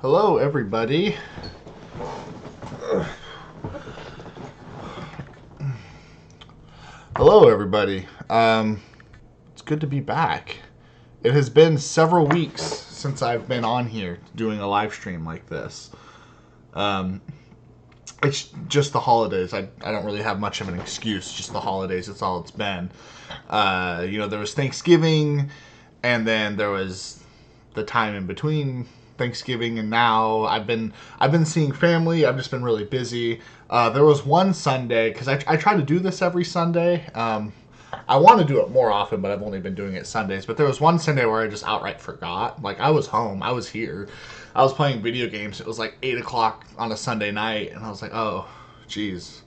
Hello, everybody. Hello, everybody. It's good to be back. It has been several weeks since I've been on here doing a live stream like this. Um, it's just the holidays. I don't really have much of an excuse. Just the holidays. That's all it's been. There was Thanksgiving, and then there was the time in between Thanksgiving and now. I've been seeing family. I've just been really busy. There was one Sunday because I try to do this every Sunday. I want to do it more often, but I've only been doing it Sundays. But there was one Sunday where I just outright forgot. Like, I was home, I was here, I was playing video games. It was like 8 o'clock on a Sunday night, and I was like, oh, geez,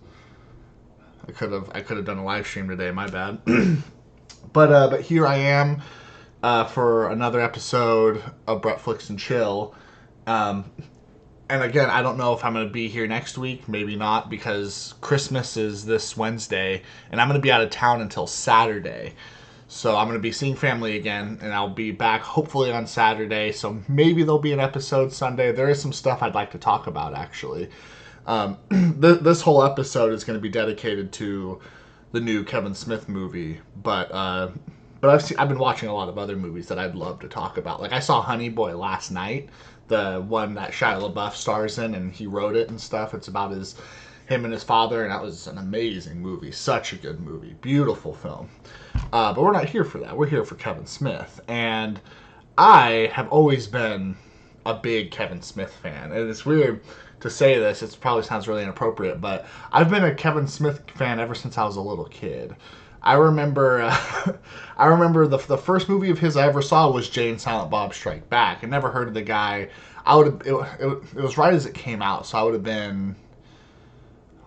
I could have done a live stream today. My bad. But here I am for another episode of Bretflix and Chill. And again, I don't know if I'm going to be here next week. Maybe not, because Christmas is this Wednesday, and I'm going to be out of town until Saturday. So I'm going to be seeing family again, and I'll be back hopefully on Saturday. So maybe there'll be an episode Sunday. There is some stuff I'd like to talk about, actually. This whole episode is going to be dedicated to the new Kevin Smith movie, but I've been watching a lot of other movies that I'd love to talk about. Like, I saw Honey Boy last night, the one that Shia LaBeouf stars in, and he wrote it and stuff. It's about him and his father, and that was an amazing movie. Such a good movie. Beautiful film. But we're not here for that. We're here for Kevin Smith. And I have always been a big Kevin Smith fan. And it's weird to say this. It probably sounds really inappropriate, but I've been a Kevin Smith fan ever since I was a little kid. I remember the first movie of his I ever saw was Jay and Silent Bob Strike Back. I never heard of the guy. It was right as it came out, so I would have been,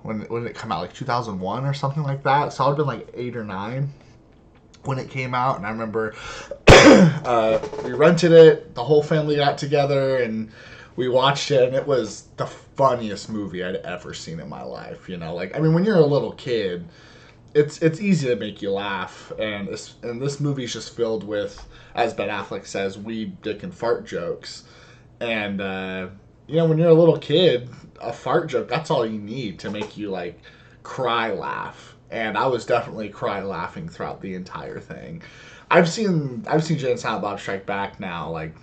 when did it come out, like 2001 or something like that. So I would have been like 8 or 9 when it came out, and I remember we rented it. The whole family got together and we watched it, and it was the funniest movie I'd ever seen in my life. When you're a little kid, it's easy to make you laugh, and this movie's just filled with, as Ben Affleck says, weed, dick, and fart jokes. And when you're a little kid, a fart joke, that's all you need to make you like cry laugh. And I was definitely cry laughing throughout the entire thing. I've seen Jay and Silent Bob Strike Back now like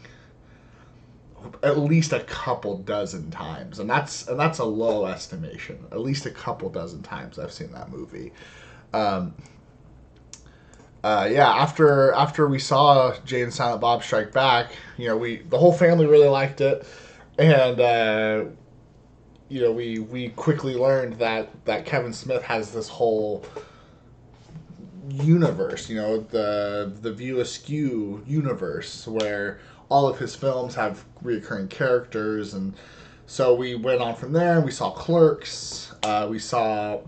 at least a couple dozen times, and that's a low estimation. At least a couple dozen times I've seen that movie. After we saw Jay and Silent Bob Strike Back, the whole family really liked it, and we quickly learned that Kevin Smith has this whole universe, the View Askew universe, where all of his films have recurring characters, and so we went on from there. We saw Clerks, we saw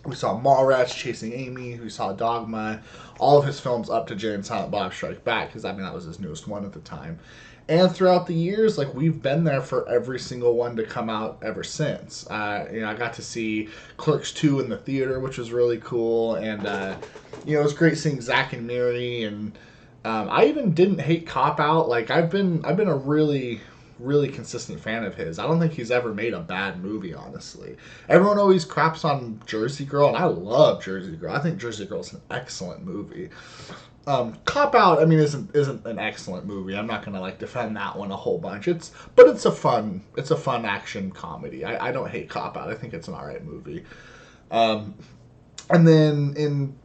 Mallrats, Chasing Amy, we saw Dogma, all of his films up to Jay and Silent Bob Strike Back, because that was his newest one at the time. And throughout the years, we've been there for every single one to come out ever since. I got to see Clerks 2 in the theater, which was really cool, and it was great seeing Zack and Miri, and I even didn't hate Cop Out. I've been a really, really consistent fan of his. I don't think he's ever made a bad movie, honestly. Everyone always craps on Jersey Girl, and I love Jersey Girl. I think Jersey Girl is an excellent movie. Cop Out, isn't an excellent movie. I'm not gonna defend that one a whole bunch. But it's a fun action comedy. I don't hate Cop Out. I think it's an alright movie. And then in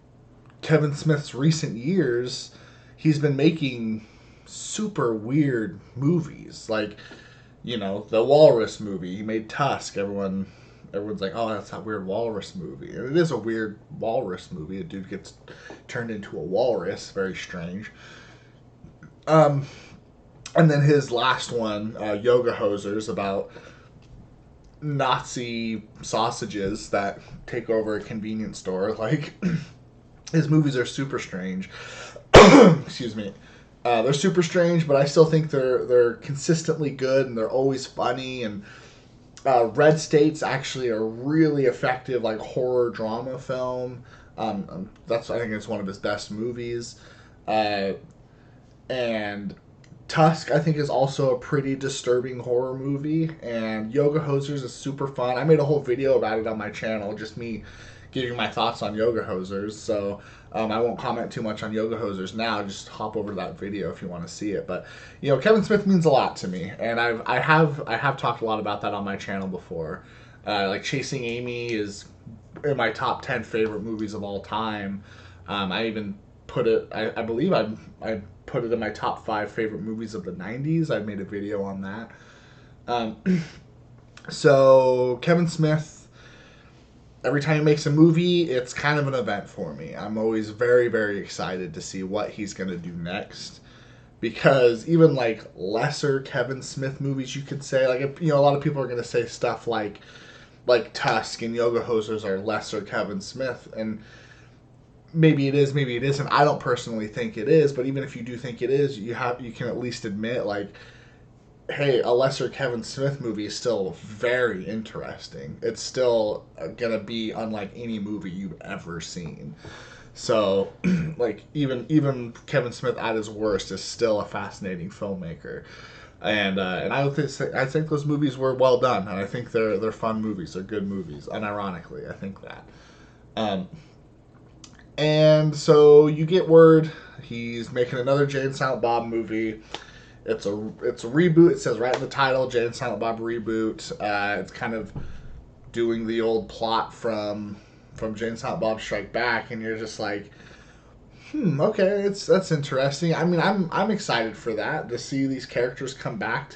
Kevin Smith's recent years, he's been making super weird movies, the Walrus movie. He made Tusk. Everyone's like, oh, that's that weird walrus movie. And it is a weird walrus movie. A dude gets turned into a walrus. Very strange. And then his last one, Yoga Hosers, about Nazi sausages that take over a convenience store. His movies are super strange. Excuse me. They're super strange, but I still think they're consistently good, and they're always funny. And Red State's actually a really effective horror drama film. I think it's one of his best movies. And Tusk, I think, is also a pretty disturbing horror movie, and Yoga Hosers is super fun. I made a whole video about it on my channel, just me giving my thoughts on Yoga Hosers. So I won't comment too much on Yoga Hosers now. Just hop over to that video if you want to see it. But Kevin Smith means a lot to me, and I have talked a lot about that on my channel before. Like Chasing Amy is in my top 10 favorite movies of all time. I even put it. I believe I put it in my top 5 favorite movies of the 90s. I made a video on that. So Kevin Smith, every time he makes a movie, it's kind of an event for me. I'm always very, very excited to see what he's going to do next. Because even like lesser Kevin Smith movies, you could say, like, if, a lot of people are going to say stuff like Tusk and Yoga Hosers are lesser Kevin Smith, and maybe it is, maybe it isn't. I don't personally think it is, but even if you do think it is, you can at least admit, like, hey, a lesser Kevin Smith movie is still very interesting. It's still gonna be unlike any movie you've ever seen. So, like, even Kevin Smith at his worst is still a fascinating filmmaker. And I think those movies were well done, and I think they're fun movies. They're good movies. Unironically, I think that. And so you get word he's making another Jay and Silent Bob movie. It's a reboot. It says right in the title, Jay and Silent Bob reboot. It's kind of doing the old plot from Jay and Silent Bob Strike Back, and you're just like, okay, that's interesting. I mean, I'm excited for that, to see these characters come back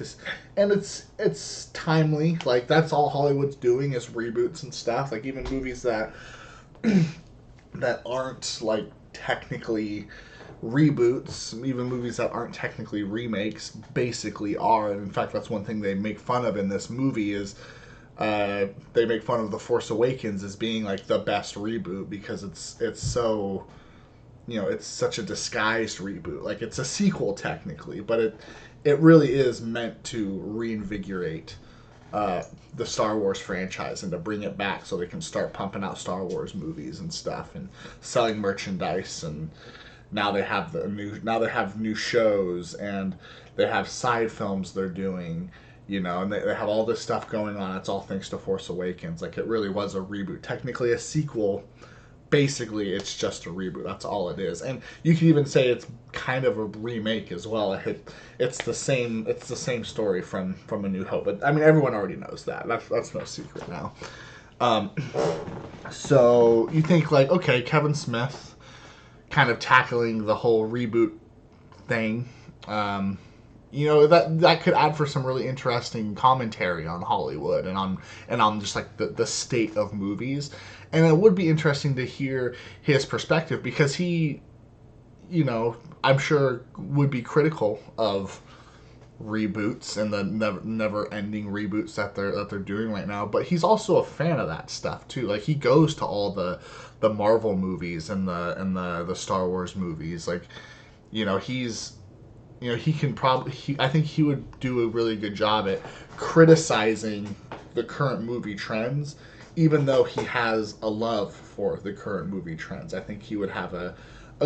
and it's timely. Like, that's all Hollywood's doing is reboots and stuff. Like, even movies that that aren't like technically reboots, even movies that aren't technically remakes, basically are. And in fact, that's one thing they make fun of in this movie is they make fun of The Force Awakens as being like the best reboot because it's so, it's such a disguised reboot. Like, it's a sequel technically, but it really is meant to reinvigorate the Star Wars franchise and to bring it back so they can start pumping out Star Wars movies and stuff and selling merchandise. And now they have new shows, and they have side films they're doing, and they have all this stuff going on. It's all thanks to Force Awakens. Like, it really was a reboot, technically a sequel. Basically, it's just a reboot. That's all it is. And you can even say it's kind of a remake as well. It's the same story from A New Hope. But I mean, everyone already knows that. That's no secret now. So you think, like, okay, Kevin Smith kind of tackling the whole reboot thing. That could add for some really interesting commentary on Hollywood and on just like the state of movies. And it would be interesting to hear his perspective, because he, I'm sure would be critical of reboots and the never-ending reboots that they're doing right now. But he's also a fan of that stuff too. Like, he goes to all the Marvel movies and the Star Wars movies. Like, he can probably, I think he would do a really good job at criticizing the current movie trends, even though he has a love for the current movie trends. I think he would have a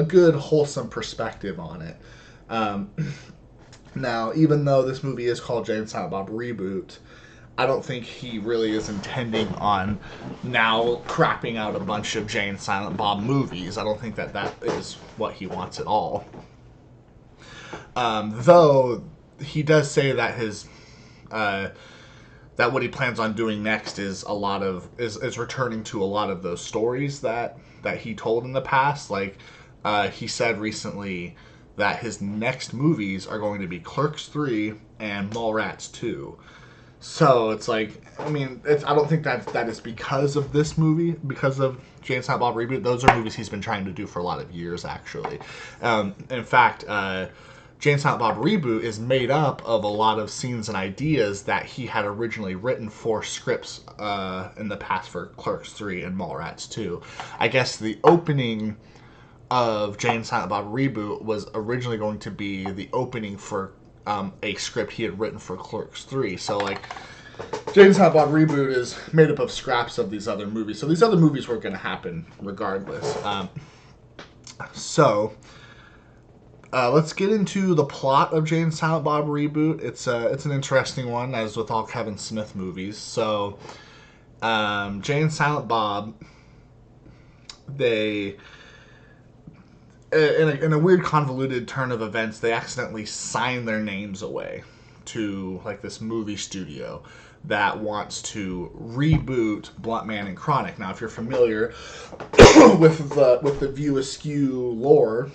good, wholesome perspective on it. Now, even though this movie is called Jay and Silent Bob Reboot, I don't think he really is intending on now crapping out a bunch of Jay and Silent Bob movies. I don't think that is what he wants at all. Though he does say that his that what he plans on doing next is is returning to a lot of those stories that he told in the past. Like, he said recently that his next movies are going to be Clerks 3 and Mallrats 2. So it's like, I mean, I don't think that is because of this movie, because of Jay and Silent Bob Reboot. Those are movies he's been trying to do for a lot of years, actually. In fact, Jay and Silent Bob Reboot is made up of a lot of scenes and ideas that he had originally written for scripts in the past for Clerks 3 and Mallrats 2. I guess the opening of Jay and Silent Bob Reboot was originally going to be the opening for a script he had written for Clerks 3. So, like, Jay and Silent Bob Reboot is made up of scraps of these other movies. So these other movies were going to happen regardless. So Let's get into the plot of Jay and Silent Bob Reboot. It's an interesting one, as with all Kevin Smith movies. So, Jay and Silent Bob, they in a weird convoluted turn of events, they accidentally sign their names away to like this movie studio that wants to reboot Blunt Man and Chronic. Now, if you're familiar with the View Askew lore,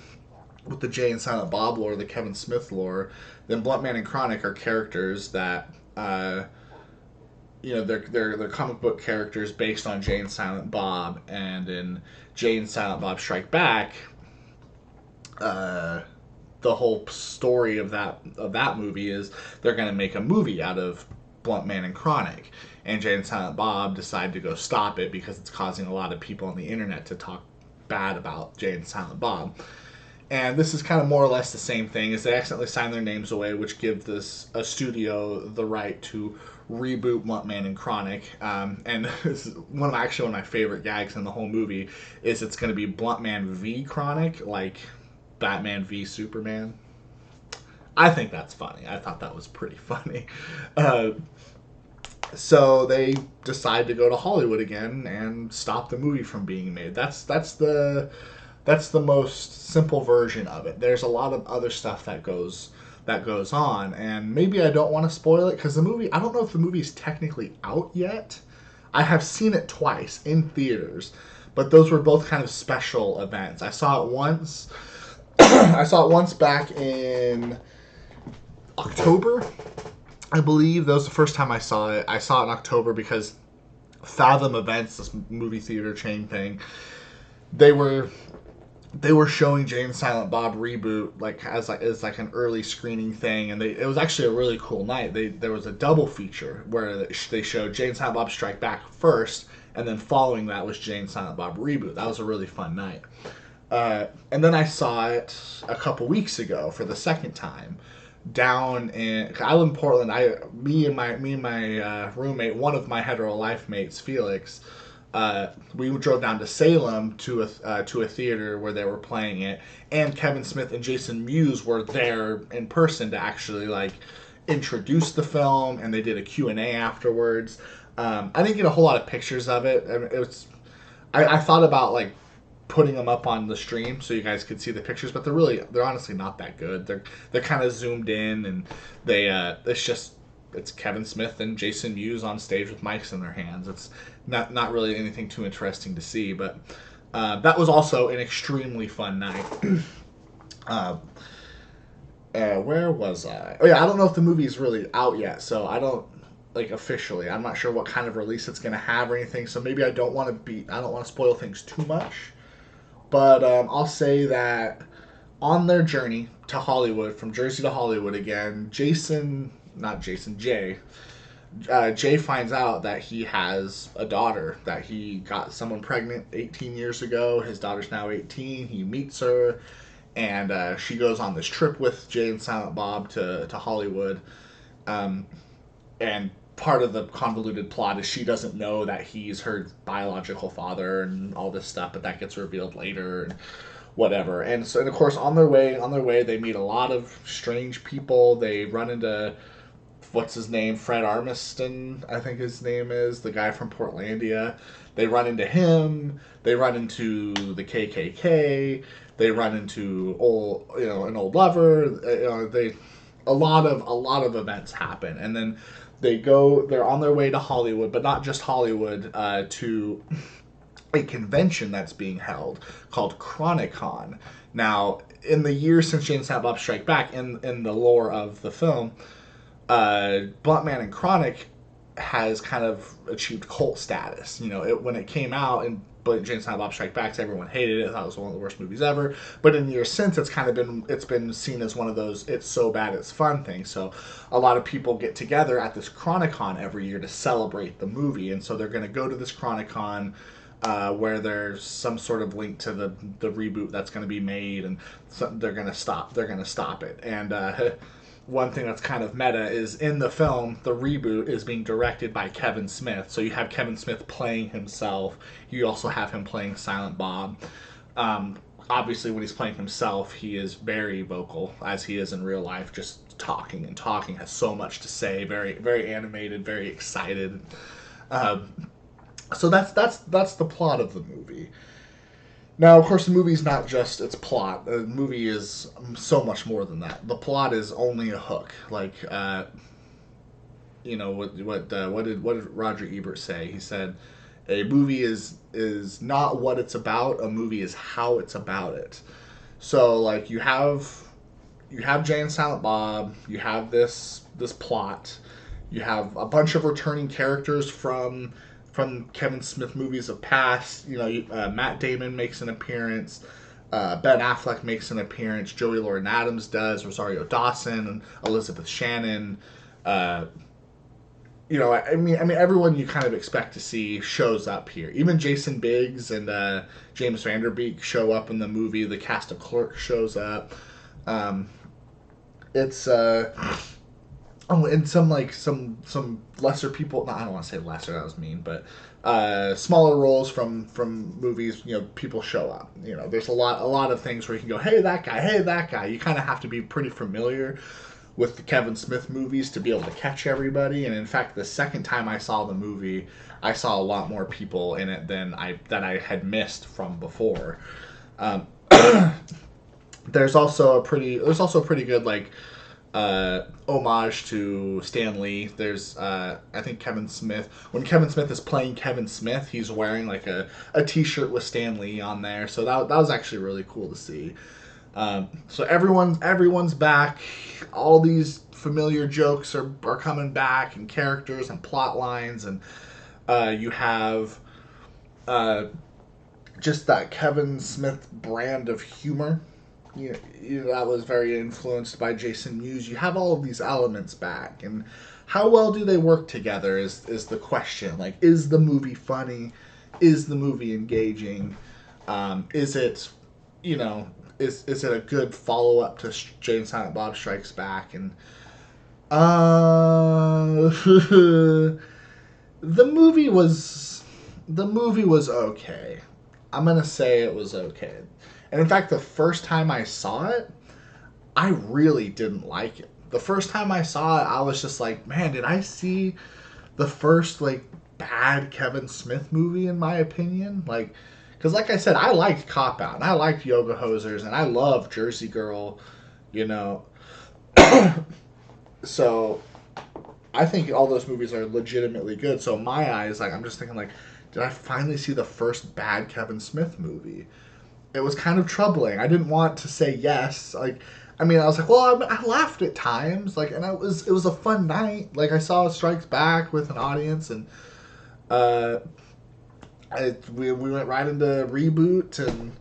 with the Jay and Silent Bob lore, the Kevin Smith lore, then Blunt Man and Chronic are characters that they're comic book characters based on Jay and Silent Bob, and in Jay and Silent Bob Strike Back, the whole story of that movie is they're going to make a movie out of Blunt Man and Chronic, and Jay and Silent Bob decide to go stop it because it's causing a lot of people on the internet to talk bad about Jay and Silent Bob. And this is kind of more or less the same thing, is they accidentally sign their names away, which gives a studio the right to reboot Blunt Man and Chronic. And this is one of my favorite gags in the whole movie is it's going to be Blunt Man v Chronic, like Batman v Superman. I think that's funny. I thought that was pretty funny. So they decide to go to Hollywood again and stop the movie from being made. That's the most simple version of it. There's a lot of other stuff that goes on, and maybe I don't want to spoil it because the movie, I don't know if the movie is technically out yet. I have seen it twice in theaters, but those were both kind of special events. I saw it once. I saw it once back in October, I believe. That was the first time I saw it. I saw it in October because Fathom Events, this movie theater chain thing, they were showing Jay and Silent Bob Reboot as an early screening thing, and it was actually a really cool night. There was a double feature where they showed Jay and Silent Bob Strike Back first, and then following that was Jay and Silent Bob Reboot. That was a really fun night. And then I saw it a couple weeks ago for the second time down in. I live in Portland. Me and my roommate, one of my hetero life mates, Felix. We drove down to Salem to a theater where they were playing it, and Kevin Smith and Jason Mewes were there in person to actually introduce the film, and they did a Q&A afterwards. I didn't get a whole lot of pictures of it. I mean, I thought about putting them up on the stream so you guys could see the pictures, but they're honestly not that good. They're kind of zoomed in, and it's Kevin Smith and Jason Mewes on stage with mics in their hands. It's not really anything too interesting to see, but that was also an extremely fun night. Where was I? Oh yeah, I don't know if the movie is really out yet, so I don't officially. I'm not sure what kind of release it's going to have or anything, so maybe I don't want to spoil things too much. But I'll say that on their journey to Hollywood, from Jersey to Hollywood again, Jay finds out that he has a daughter, that he got someone pregnant 18 years ago. His daughter's now 18. He meets her, and she goes on this trip with Jay and Silent Bob to Hollywood. And part of the convoluted plot is she doesn't know that he's her biological father and all this stuff, but that gets revealed later and whatever. And of course, on their way, they meet a lot of strange people. They run into, what's his name? Fred Armisen, I think his name is, the guy from Portlandia. They run into him. They run into the KKK. They run into an old lover. A lot of events happen, and then they're on their way to Hollywood, but not just Hollywood, to a convention that's being held called Chronicon. Now, in the years since Jay and Silent Bob Strike Back, in the lore of the film, Blunt Man and Chronic has kind of achieved cult status. When it came out, and Jay and Silent Bob Strike Back, everyone hated it. Thought it was one of the worst movies ever. But in the years since, it's been seen as one of those it's so bad it's fun things. So a lot of people get together at this Chronicon every year to celebrate the movie, and so they're going to go to this Chronicon where there's some sort of link to the reboot that's going to be made, and so they're going to stop it. And one thing that's kind of meta is in the film, the reboot is being directed by Kevin Smith. So you have Kevin Smith playing himself. You also have him playing Silent Bob. obviously when he's playing himself, he is very vocal, as he is in real life, just talking and talking, has so much to say, very very animated, very excited. Um, so that's the plot of the movie. Now, of course, the movie's not just its plot. The movie is so much more than that. The plot is only a hook. Like, what did Roger Ebert say? He said, "A movie is not what it's about. A movie is how it's about it." So, like, you have Jay and Silent Bob. You have this plot. You have a bunch of returning characters from Kevin Smith movies of past. Matt Damon makes an appearance. Ben Affleck makes an appearance. Joey Lauren Adams does. Rosario Dawson and Elizabeth Shannon. Everyone you kind of expect to see shows up here. Even Jason Biggs and James Vanderbeek show up in the movie. The cast of Clerks shows up. It's and some lesser people. No, I don't want to say lesser. That was mean, but smaller roles from movies. People show up. There's a lot of things where you can go, hey that guy, hey that guy. You kind of have to be pretty familiar with the Kevin Smith movies to be able to catch everybody. And in fact, the second time I saw the movie, I saw a lot more people in it than I had missed from before. There's also a pretty good homage to Stan Lee. There's I think Kevin Smith, when Kevin Smith is playing Kevin Smith, he's wearing like a t-shirt with Stan Lee on there. So that was actually really cool to see. So everyone's back. All these familiar jokes are coming back, and characters and plot lines, and you have just that Kevin Smith brand of humor. That was very influenced by Jason Mewes. You have all of these elements back, and how well do they work together is the question. Like, is the movie funny? Is the movie engaging? Is it, is it a good follow up to Jay and Silent Bob Strikes Back? And the movie was okay. I'm gonna say it was okay. And in fact, the first time I saw it, I really didn't like it. The first time I saw it, I was just like, man, did I see the first bad Kevin Smith movie, in my opinion? Because like I said, I liked Cop Out, and I liked Yoga Hosers, and I love Jersey Girl, So I think all those movies are legitimately good. So in my eyes, I'm just thinking, did I finally see the first bad Kevin Smith movie? It was kind of troubling. I didn't want to say yes. I was like, well, I laughed at times, and it was a fun night. I saw Strikes Back with an audience, and we went right into Reboot, and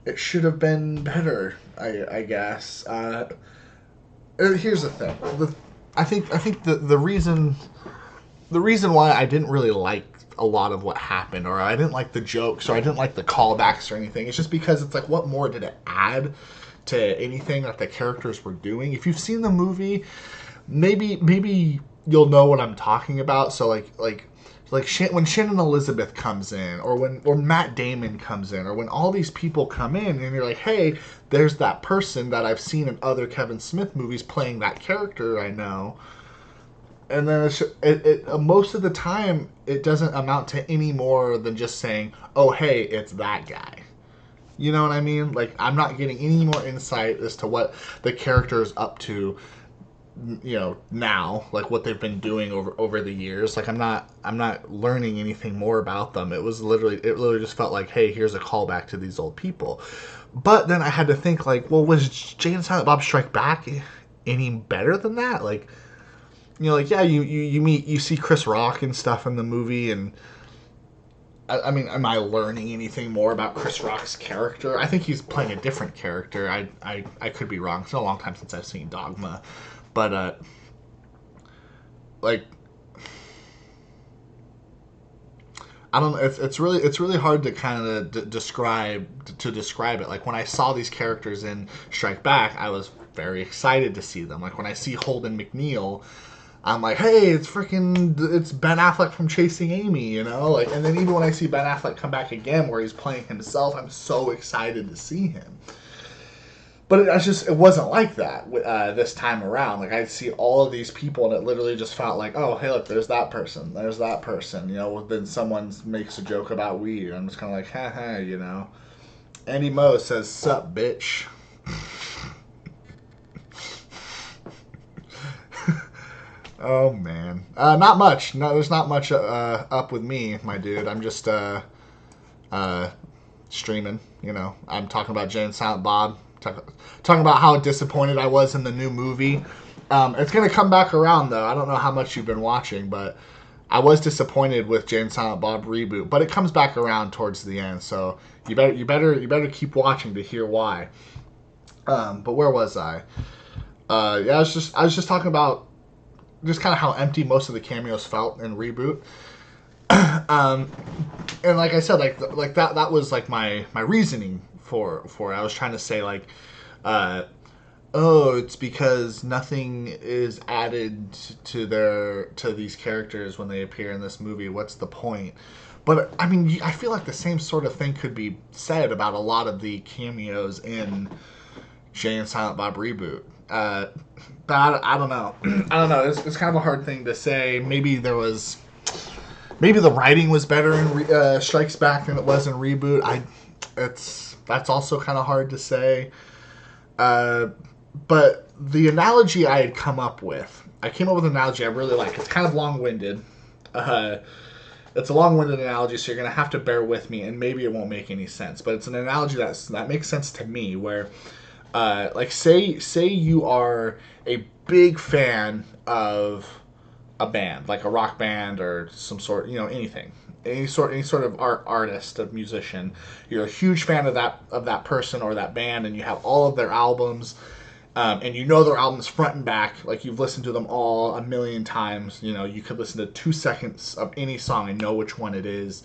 it should have been better, I guess. Here's the thing. I think the reason why I didn't really like a lot of what happened, or I didn't like the jokes, or I didn't like the callbacks or anything, it's just because it's what more did it add to anything that the characters were doing? If you've seen the movie, maybe you'll know what I'm talking about. So when Shannon Elizabeth comes in, or Matt Damon comes in, or when all these people come in, and you're like, hey, there's that person that I've seen in other Kevin Smith movies playing that character I know. And then most of the time, it doesn't amount to any more than just saying, oh, hey, it's that guy. You know what I mean? I'm not getting any more insight as to what the character is up to, now, what they've been doing over the years. I'm not learning anything more about them. It literally just felt like, hey, here's a callback to these old people. But then I had to think, well, was Jay and Silent Bob Strike Back any better than that? You see Chris Rock and stuff in the movie, and am I learning anything more about Chris Rock's character? I think he's playing a different character. I could be wrong. It's been a long time since I've seen Dogma, but I don't know. It's really hard to kind of describe it. When I saw these characters in Strike Back, I was very excited to see them. When I see Holden McNeil, I'm like, hey, it's Ben Affleck from Chasing Amy, you know? Like, and then even when I see Ben Affleck come back again where he's playing himself, I'm so excited to see him. But it wasn't like that this time around. Like, I'd see all of these people, and it literally just felt like, oh, hey, look, there's that person, you know. Then someone makes a joke about weed, and I'm just kind of like, ha, you know. Andy Moe says, sup, bitch. Oh, man. Not much. No, there's not much up with me, my dude. I'm just streaming, you know. I'm talking about Jay and Silent Bob. Talking about how disappointed I was in the new movie. It's going to come back around, though. I don't know how much you've been watching, but I was disappointed with Jay and Silent Bob Reboot. But it comes back around towards the end, so you better keep watching to hear why. But where was I? Yeah, I was just talking about just kind of how empty most of the cameos felt in Reboot. And like I said, like that was like my reasoning for it. I was trying to say like, oh, it's because nothing is added to these characters when they appear in this movie. What's the point? But I mean, I feel like the same sort of thing could be said about a lot of the cameos in Jay and Silent Bob Reboot. But I don't know. I don't know. It's kind of a hard thing to say. Maybe the writing was better in Strikes Back than it was in Reboot. That's also kind of hard to say. But the analogy I had come up with, I came up with an analogy I really like. It's kind of long-winded. It's a long-winded analogy, so you're going to have to bear with me, and maybe it won't make any sense. But it's an analogy that makes sense to me, where, like, say you are a big fan of a band, like a rock band or some sort, you know, anything. Any sort of artist, a musician. You're a huge fan of that person or that band, and you have all of their albums, and you know their albums front and back. Like, you've listened to them all a million times. You know, you could listen to 2 seconds of any song and know which one it is.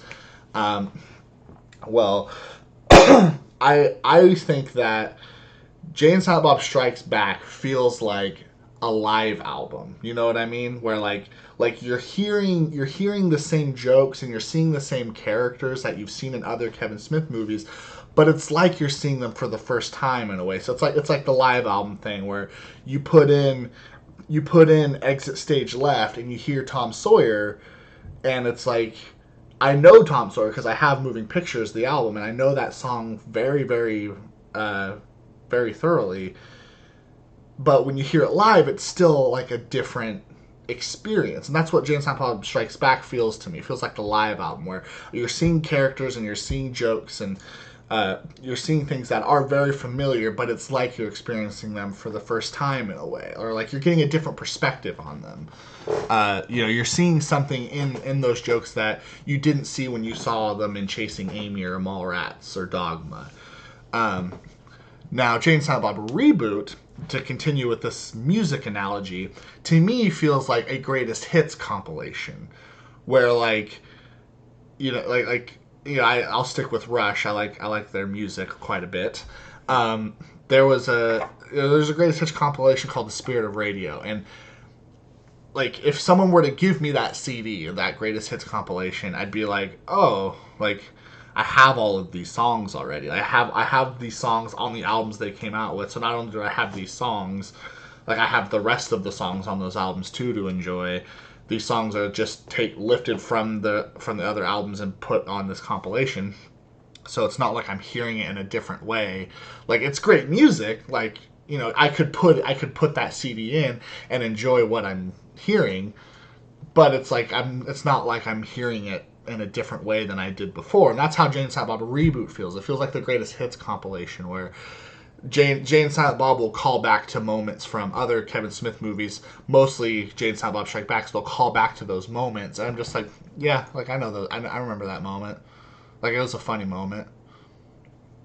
Well, I think that Jay and Silent Bob Strikes Back feels like a live album. You know what I mean? Where like you're hearing the same jokes and you're seeing the same characters that you've seen in other Kevin Smith movies, but it's like you're seeing them for the first time in a way. So it's like the live album thing where you put in Exit Stage Left and you hear Tom Sawyer, and it's like, I know Tom Sawyer because I have Moving Pictures, the album, and I know that song very, very, very thoroughly. But when you hear it live, it's still like a different experience. And that's what Jay and Silent Bob Strikes Back feels to me. It feels like the live album where you're seeing characters and you're seeing jokes and you're seeing things that are very familiar, but it's like you're experiencing them for the first time in a way. Or like you're getting a different perspective on them. You know, you're seeing something in those jokes that you didn't see when you saw them in Chasing Amy or Mallrats or Dogma. Now, Jay and Silent Bob Reboot, to continue with this music analogy, to me feels like a greatest hits compilation, where like, you know, like you know, I'll stick with Rush. I like their music quite a bit. There's a greatest hits compilation called The Spirit of Radio, and like if someone were to give me that CD, that greatest hits compilation, I'd be like, oh, like, I have all of these songs already. I have these songs on the albums they came out with. So not only do I have these songs, like I have the rest of the songs on those albums too to enjoy. These songs are just lifted from the other albums and put on this compilation. So it's not like I'm hearing it in a different way. Like, it's great music. Like, you know, I could put that CD in and enjoy what I'm hearing, but it's not like I'm hearing it in a different way than I did before. And that's how Jay and Silent Bob Reboot feels. It feels like the greatest hits compilation where Jay and Silent Bob will call back to moments from other Kevin Smith movies, mostly Jay and Silent Bob Strike Back, so they'll call back to those moments. And I'm just like, yeah, like I know those. I remember that moment. Like, it was a funny moment.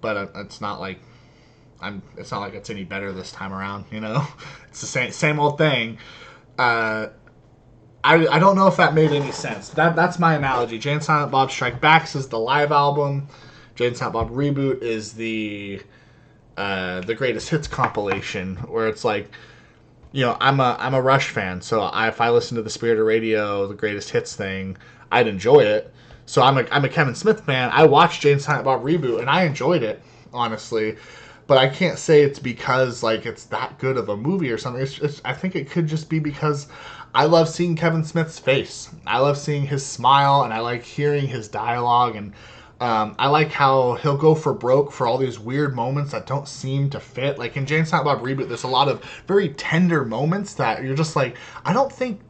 But it's not like it's any better this time around, you know? It's the same old thing. I don't know if that made any sense. That's my analogy. Jay and Silent Bob Strike Back is the live album. Jay and Silent Bob Reboot is the greatest hits compilation, where it's like I'm a Rush fan, so if I listen to the Spirit of Radio, the Greatest Hits thing, I'd enjoy it. So I'm a Kevin Smith fan. I watched Jane Silent Bob Reboot and I enjoyed it, honestly. But I can't say it's because like it's that good of a movie or something. I think it could just be because I love seeing Kevin Smith's face. I love seeing his smile, and I like hearing his dialogue, and I like how he'll go for broke for all these weird moments that don't seem to fit. Like in Jane Silent Bob Reboot, there's a lot of very tender moments that you're just like, I don't think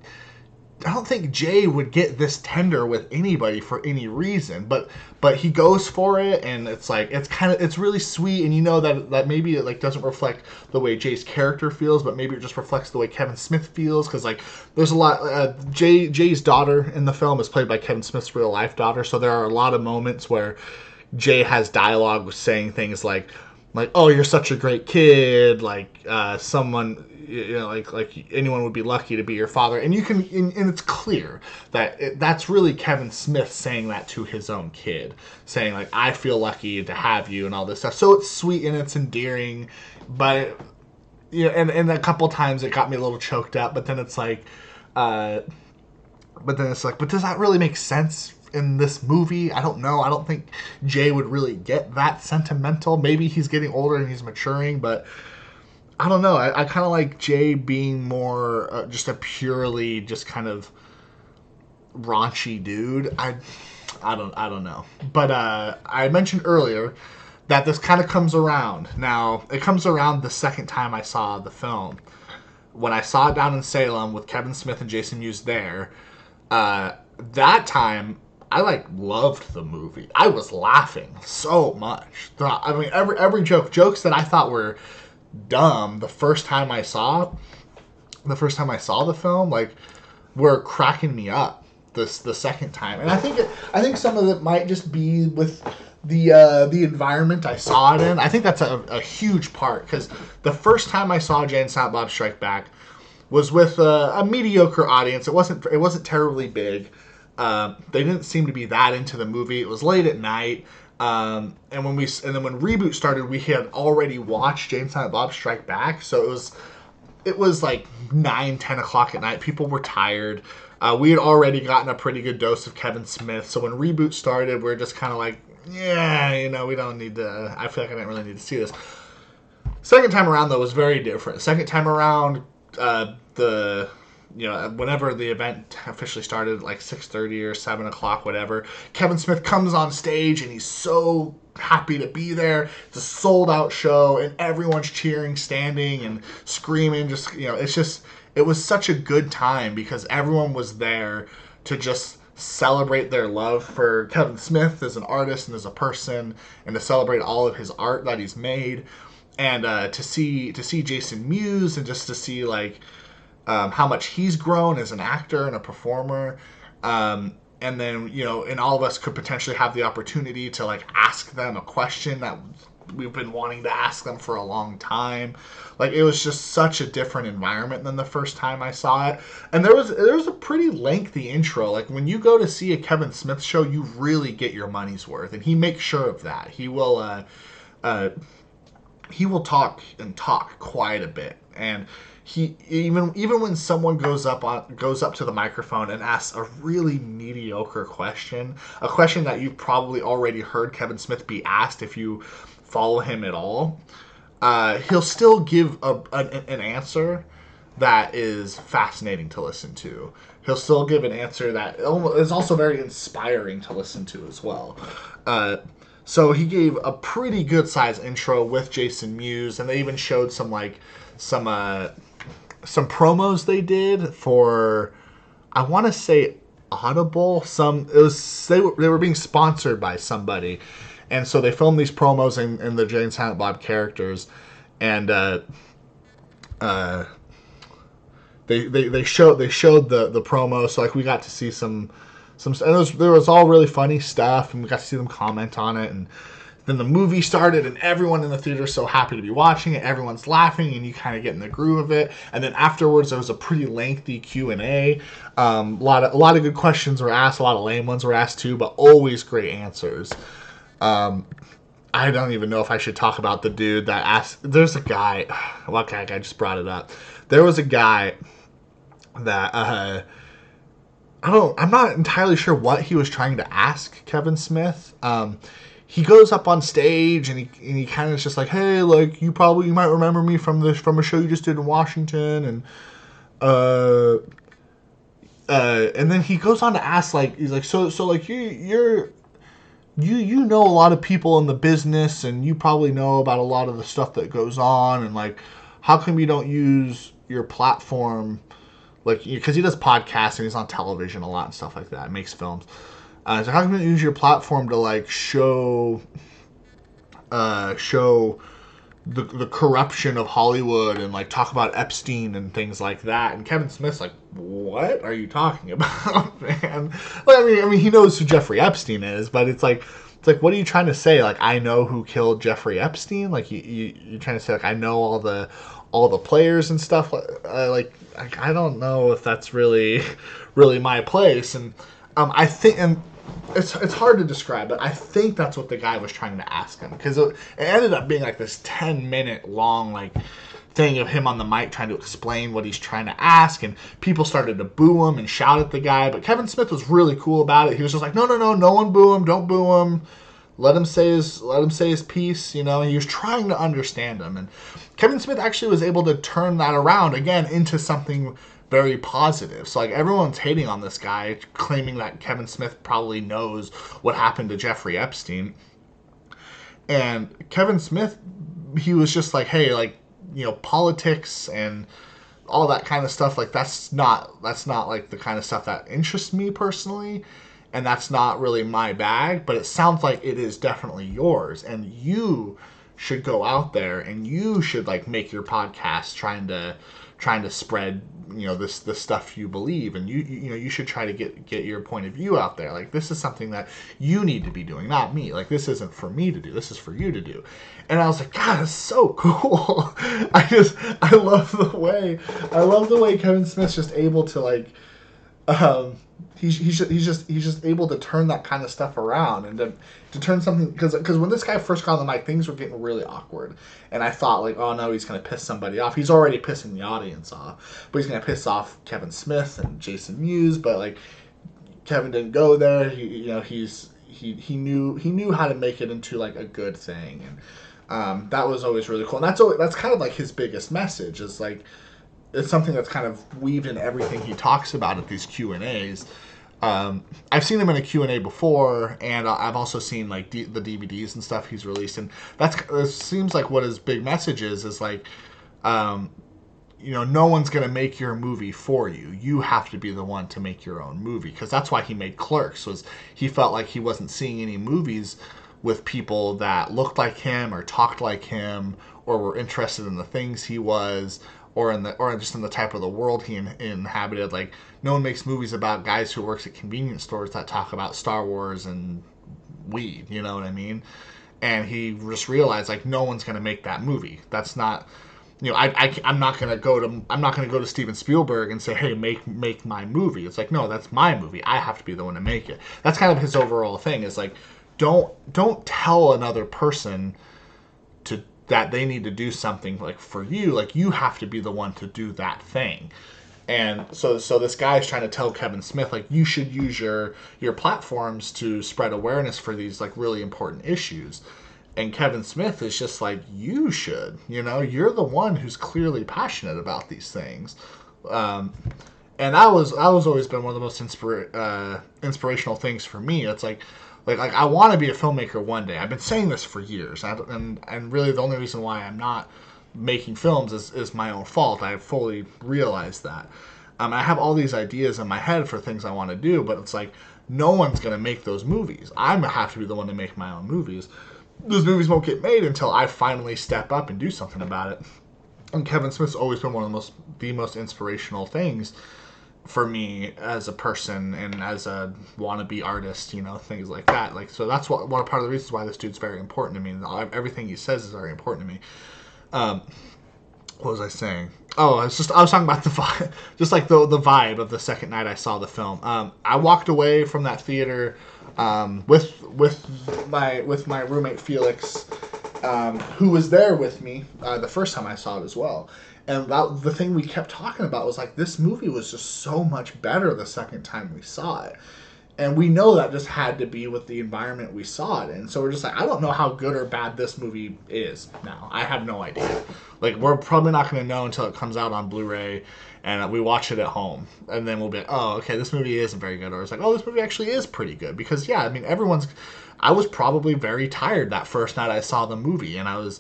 Jay would get this tender with anybody for any reason, but he goes for it, and it's like it's really sweet, and that maybe it like doesn't reflect the way Jay's character feels, but maybe it just reflects the way Kevin Smith feels, because like there's a lot. Jay's daughter in the film is played by Kevin Smith's real life daughter, so there are a lot of moments where Jay has dialogue saying things like, oh, you're such a great kid, like someone, like anyone would be lucky to be your father, and and it's clear that that's really Kevin Smith saying that to his own kid, saying like, I feel lucky to have you and all this stuff. So it's sweet and it's endearing, but and a couple times it got me a little choked up, but then it's like, but does that really make sense in this movie? I don't know. I don't think Jay would really get that sentimental. Maybe he's getting older and he's maturing, but I don't know. I kind of like Jay being more just a purely just kind of raunchy dude. I don't know. But I mentioned earlier that this kind of comes around. Now, it comes around the second time I saw the film. When I saw it down in Salem with Kevin Smith and Jason Mewes there, that time I loved the movie. I was laughing so much. I mean, every jokes that I thought were dumb the first time I saw the film, like, were cracking me up the second time. And I think some of it might just be with the environment I saw it in. I think that's a huge part, because the first time I saw Jay and Silent Bob Strike Back was with a mediocre audience. It wasn't terribly big. They didn't seem to be that into the movie. It was late at night. And then when Reboot started, we had already watched Jay and Silent Bob Strike Back. So it was like 9-10 o'clock at night. People were tired. We had already gotten a pretty good dose of Kevin Smith. So when Reboot started, we were just kind of like, yeah, we don't need to, I feel like I didn't really need to see this. Second time around, though, was very different. Second time around, whenever the event officially started, like 6:30 or 7 o'clock, whatever, Kevin Smith comes on stage and he's so happy to be there. It's a sold out show and everyone's cheering, standing and screaming. It was such a good time because everyone was there to just celebrate their love for Kevin Smith as an artist and as a person, and to celebrate all of his art that he's made, and to see Jason Mewes, and just to see like how much he's grown as an actor and a performer. And then, and all of us could potentially have the opportunity to like ask them a question that we've been wanting to ask them for a long time. Like, it was just such a different environment than the first time I saw it. And there was a pretty lengthy intro. Like, when you go to see a Kevin Smith show, you really get your money's worth, and he makes sure of that. He will talk quite a bit, and he even when someone goes up to the microphone and asks a really mediocre question, a question that you've probably already heard Kevin Smith be asked if you follow him at all, he'll still give an answer that is fascinating to listen to. He'll still give an answer that is also very inspiring to listen to as well. So he gave a pretty good size intro with Jason Mewes, and they even showed some promos they did for, I want to say, Audible. They were being sponsored by somebody, and so they filmed these promos in the Jay and Silent Bob characters, and they showed the promo. So like, we got to see some and there was all really funny stuff, and we got to see them comment on it. And then the movie started, and everyone in the theater is so happy to be watching it. Everyone's laughing, and you kind of get in the groove of it. And then afterwards, there was a pretty lengthy Q&A. A lot of good questions were asked. A lot of lame ones were asked too, but always great answers. I don't even know if I should talk about the dude that asked. There's a guy. Okay, I just brought it up. There was a guy that I'm not entirely sure what he was trying to ask Kevin Smith. He goes up on stage and he kind of is just like, hey, like you might remember me from a show you just did in Washington, and then he goes on to ask, like, he's like, so like you know a lot of people in the business and you probably know about a lot of the stuff that goes on, and like how come you don't use your platform, like, because he does podcasts and he's on television a lot and stuff like that, makes films. So how come you don't use your platform to like show the corruption of Hollywood and like talk about Epstein and things like that? And Kevin Smith's like, what are you talking about, man? Well, I mean he knows who Jeffrey Epstein is, but it's like what are you trying to say? Like, I know who killed Jeffrey Epstein? Like you're trying to say like I know all the players and stuff? Like I don't know if that's really my place. And I think, and it's hard to describe, but I think that's what the guy was trying to ask him, because it ended up being like this 10-minute long like thing of him on the mic trying to explain what he's trying to ask, and people started to boo him and shout at the guy, but Kevin Smith was really cool about it. He was just like, no one boo him, don't boo him, let him say his piece, you know. He was trying to understand him, and Kevin Smith actually was able to turn that around again into something very positive. So like everyone's hating on this guy, claiming that Kevin Smith probably knows what happened to Jeffrey Epstein. And Kevin Smith, he was just like, hey, like, you know, politics and all that kind of stuff, like that's not like the kind of stuff that interests me personally, and that's not really my bag, but it sounds like it is definitely yours, and you should go out there and you should like make your podcast trying to spread, you know, this stuff you believe, and you know you should try to get your point of view out there. Like, this is something that you need to be doing, not me. Like, this isn't for me to do, this is for you to do. And I was like, God, that's so cool. I love the way Kevin Smith's just able to like he's just able to turn that kind of stuff around, and to turn something, because when this guy first got on the mic, things were getting really awkward, and I thought like, oh no, he's gonna piss somebody off. He's already pissing the audience off, but he's gonna piss off Kevin Smith and Jason Mewes. But like, Kevin didn't go there. He knew how to make it into like a good thing, and that was always really cool. And that's kind of like his biggest message, is like, it's something that's kind of weaved in everything he talks about at these Q&As. I've seen him in a Q&A before, and I've also seen like the DVDs and stuff he's released, and it seems like what his big message is like, you know, no one's going to make your movie for you. You have to be the one to make your own movie, because that's why he made Clerks, was he felt like he wasn't seeing any movies with people that looked like him or talked like him or were interested in the things he was, or just in the type of the world he inhabited. Like, no one makes movies about guys who works at convenience stores that talk about Star Wars and weed, you know what I mean? And he just realized, like, no one's gonna make that movie. That's not, you know, I'm not gonna go to Steven Spielberg and say, hey, make my movie. It's like, no, that's my movie. I have to be the one to make it. That's kind of his overall thing, is like, don't tell another person that they need to do something like for you. Like, you have to be the one to do that thing. And so this guy's trying to tell Kevin Smith, like, you should use your platforms to spread awareness for these like really important issues. And Kevin Smith is just like, you should, you know, you're the one who's clearly passionate about these things. And that was always been one of the most inspirational things for me. It's like I want to be a filmmaker one day. I've been saying this for years, and really the only reason why I'm not making films is my own fault. I fully realized that. I have all these ideas in my head for things I want to do, but it's like, no one's going to make those movies. I'm going to have to be the one to make my own movies. Those movies won't get made until I finally step up and do something about it. And Kevin Smith's always been one of the most inspirational things for me as a person and as a wannabe artist, you know, things like that. Like, so that's one part of the reasons why this dude's very important to me. Everything he says is very important to me. What was I saying? Oh, I was talking about the vibe, just like the vibe of the second night I saw the film. I walked away from that theater with my roommate Felix, who was there with me the first time I saw it as well. And the thing we kept talking about was like this movie was just so much better the second time we saw it. And we know that just had to be with the environment we saw it in. So we're just like, I don't know how good or bad this movie is now. I have no idea. Like, we're probably not going to know until it comes out on Blu-ray and we watch it at home. And then we'll be like, oh, okay, this movie isn't very good. Or it's like, oh, this movie actually is pretty good. Because, yeah, I mean, I was probably very tired that first night I saw the movie. And I was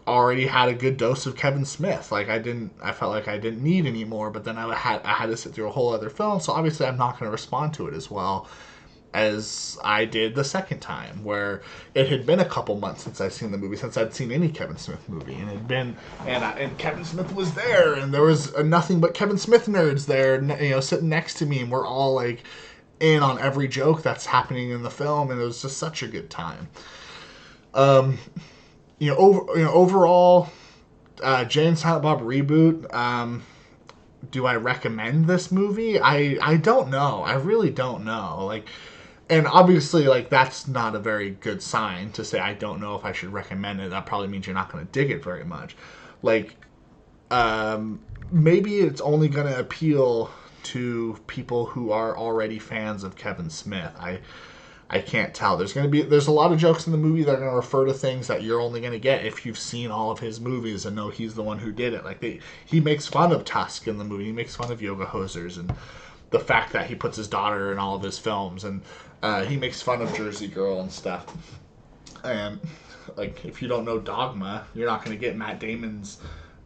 already had a good dose of Kevin Smith. Like, I felt like I didn't need any more, but then I had to sit through a whole other film, so obviously I'm not going to respond to it as well as I did the second time, where it had been a couple months since I'd seen the movie, since I'd seen any Kevin Smith movie, and it had been, and Kevin Smith was there, and there was nothing but Kevin Smith nerds there, you know, sitting next to me, and we're all like in on every joke that's happening in the film, and it was just such a good time. Overall, Jay and Silent Bob Reboot. Do I recommend this movie? I don't know. I really don't know. Like, and obviously, like, that's not a very good sign to say I don't know if I should recommend it. That probably means you're not going to dig it very much. Like, maybe it's only going to appeal to people who are already fans of Kevin Smith. I can't tell. There's a lot of jokes in the movie that are going to refer to things that you're only going to get if you've seen all of his movies and know he's the one who did it. Like, he makes fun of Tusk in the movie. He makes fun of Yoga Hosers and the fact that he puts his daughter in all of his films, and he makes fun of Jersey Girl and stuff. And like, if you don't know Dogma, you're not going to get Matt Damon's.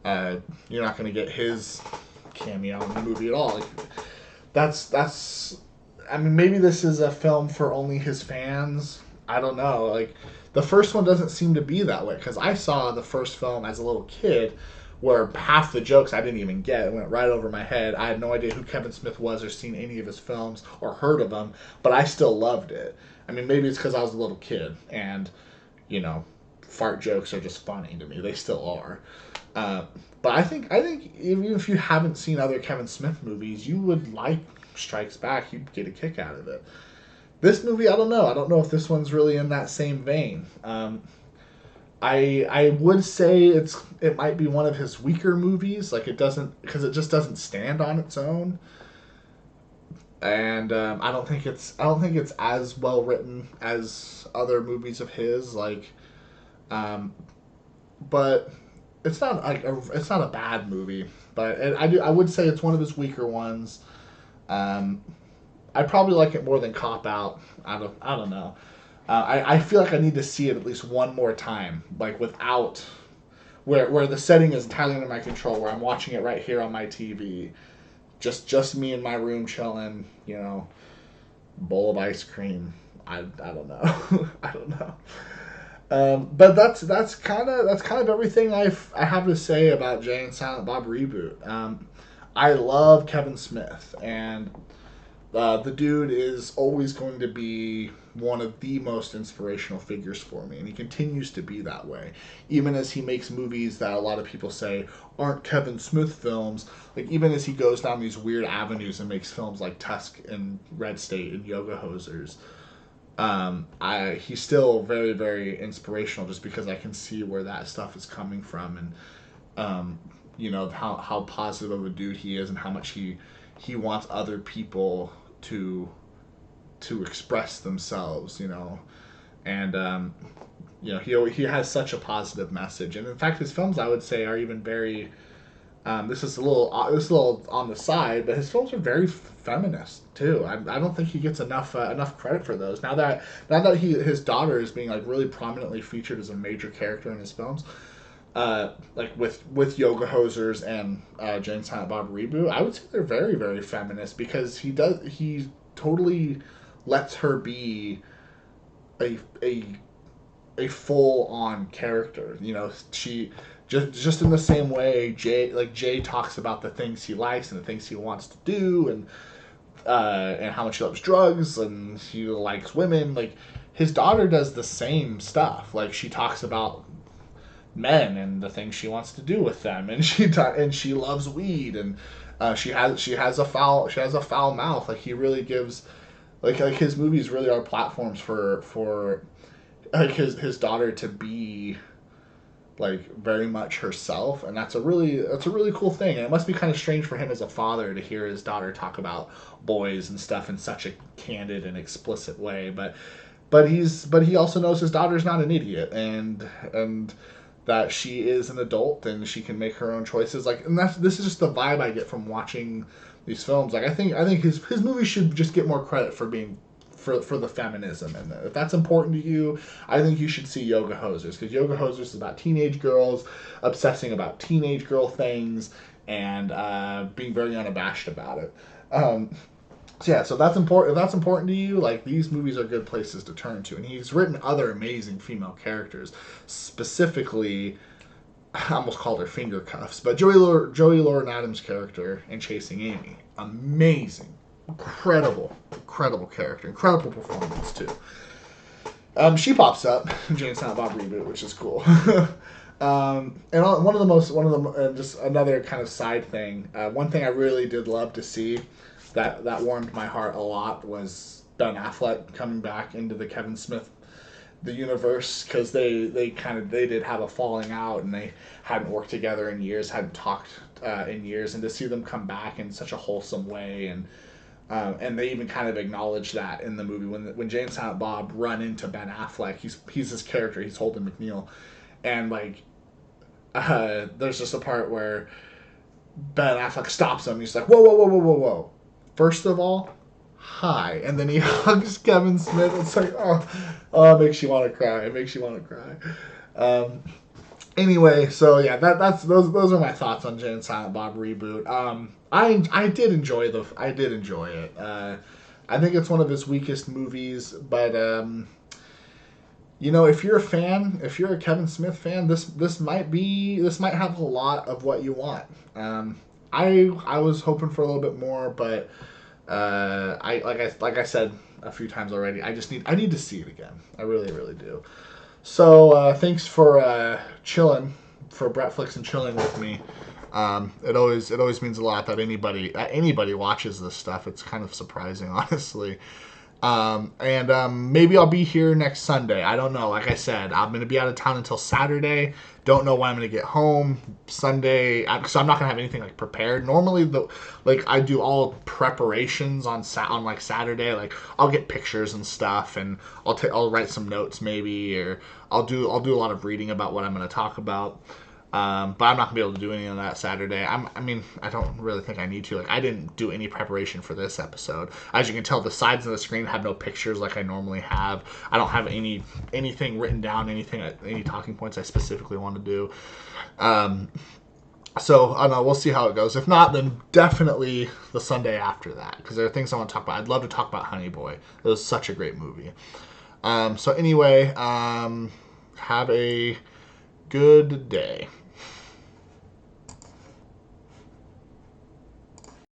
You're not going to get his cameo in the movie at all. Like, that's. I mean, maybe this is a film for only his fans. I don't know. Like, the first one doesn't seem to be that way, because I saw the first film as a little kid where half the jokes I didn't even get. It went right over my head. I had no idea who Kevin Smith was or seen any of his films or heard of him, but I still loved it. I mean, maybe it's because I was a little kid and, you know, fart jokes are just funny to me. They still are. But I think even if you haven't seen other Kevin Smith movies, you would like Strikes Back. You'd get a kick out of it. This movie, I don't know. I don't know if this one's really in that same vein. I would say it might be one of his weaker movies. Like, because it just doesn't stand on its own. And I don't think it's as well written as other movies of his. Like, but it's not it's not a bad movie. But I would say it's one of his weaker ones. I probably like it more than Cop Out. I don't know. I feel like I need to see it at least one more time, like without where the setting is entirely under my control, where I'm watching it right here on my TV, just me in my room chilling, you know, bowl of ice cream. I don't know. I don't know. But that's kind of everything I have to say about Jay and Silent Bob Reboot. I love Kevin Smith, and the dude is always going to be one of the most inspirational figures for me, and he continues to be that way, even as he makes movies that a lot of people say aren't Kevin Smith films. Like, even as he goes down these weird avenues and makes films like Tusk and Red State and Yoga Hosers, he's still very, very inspirational, just because I can see where that stuff is coming from, and you know, how positive of a dude he is, and how much he wants other people to express themselves, you know, and you know, he has such a positive message, and in fact his films, I would say, are even very this is a little on the side, but his films are very feminist too. I don't think he gets enough credit for those. Now that his daughter is being, like, really prominently featured as a major character in his films, like with Yoga Hosers and Jay and Silent Bob Reboot, I would say they're very, very feminist, because he totally lets her be a full on character. You know, she just in the same way Jay talks about the things he likes and the things he wants to do, and how much he loves drugs and he likes women. Like, his daughter does the same stuff. Like, she talks about men and the things she wants to do with them, and she loves weed, and she has a foul mouth. Like, he really gives like his movies really are platforms for like his daughter to be like very much herself, and that's a really cool thing. And it must be kind of strange for him as a father to hear his daughter talk about boys and stuff in such a candid and explicit way. But he also knows his daughter's not an idiot, and that she is an adult and she can make her own choices. Like, and this is just the vibe I get from watching these films. Like, I think his movies should just get more credit for being for the feminism, and if that's important to you, I think you should see Yoga Hosers, because Yoga Hosers is about teenage girls obsessing about teenage girl things and being very unabashed about it. So yeah, so that's important. If that's important to you, like, these movies are good places to turn to. And he's written other amazing female characters, specifically, I almost called her Finger Cuffs, but Joey Lauren Adams' character in Chasing Amy, amazing, incredible character, incredible performance too. She pops up in Jane Silent Bob Reboot, which is cool. And just another kind of side thing. One thing I really did love to see that warmed my heart a lot was Ben Affleck coming back into the Kevin Smith the universe, because they did have a falling out, and they hadn't worked together in years, hadn't talked in years, and to see them come back in such a wholesome way, and they even kind of acknowledge that in the movie when Jay and Silent Bob run into Ben Affleck. He's his character. He's Holden McNeil, and like there's just a part where Ben Affleck stops him. He's like, whoa. First of all, hi. And then he hugs Kevin Smith. It's like, it makes you want to cry. Anyway, so yeah, those are my thoughts on Jay and Silent Bob Reboot. I did enjoy it. I think it's one of his weakest movies, but if you're a Kevin Smith fan, this might have a lot of what you want. I was hoping for a little bit more, but like I said a few times already, I need to see it again. I really do. So thanks for chilling, for Bretflix and chilling with me. It always means a lot that anybody watches this stuff. It's kind of surprising, honestly. Maybe I'll be here next Sunday. I don't know. Like I said, I'm going to be out of town until Saturday. Don't know when I'm going to get home Sunday, because I'm not going to have anything like prepared. Normally, I do all preparations on like Saturday. Like, I'll get pictures and stuff, and I'll write some notes maybe, or I'll do a lot of reading about what I'm going to talk about. But I'm not gonna be able to do any of that Saturday. I don't really think I need to. Like, I didn't do any preparation for this episode. As you can tell, the sides of the screen have no pictures like I normally have. I don't have anything written down, any talking points I specifically want to do. So I don't know. We'll see how it goes. If not, then definitely the Sunday after that, because there are things I want to talk about. I'd love to talk about Honey Boy. It was such a great movie. So anyway, have a good day.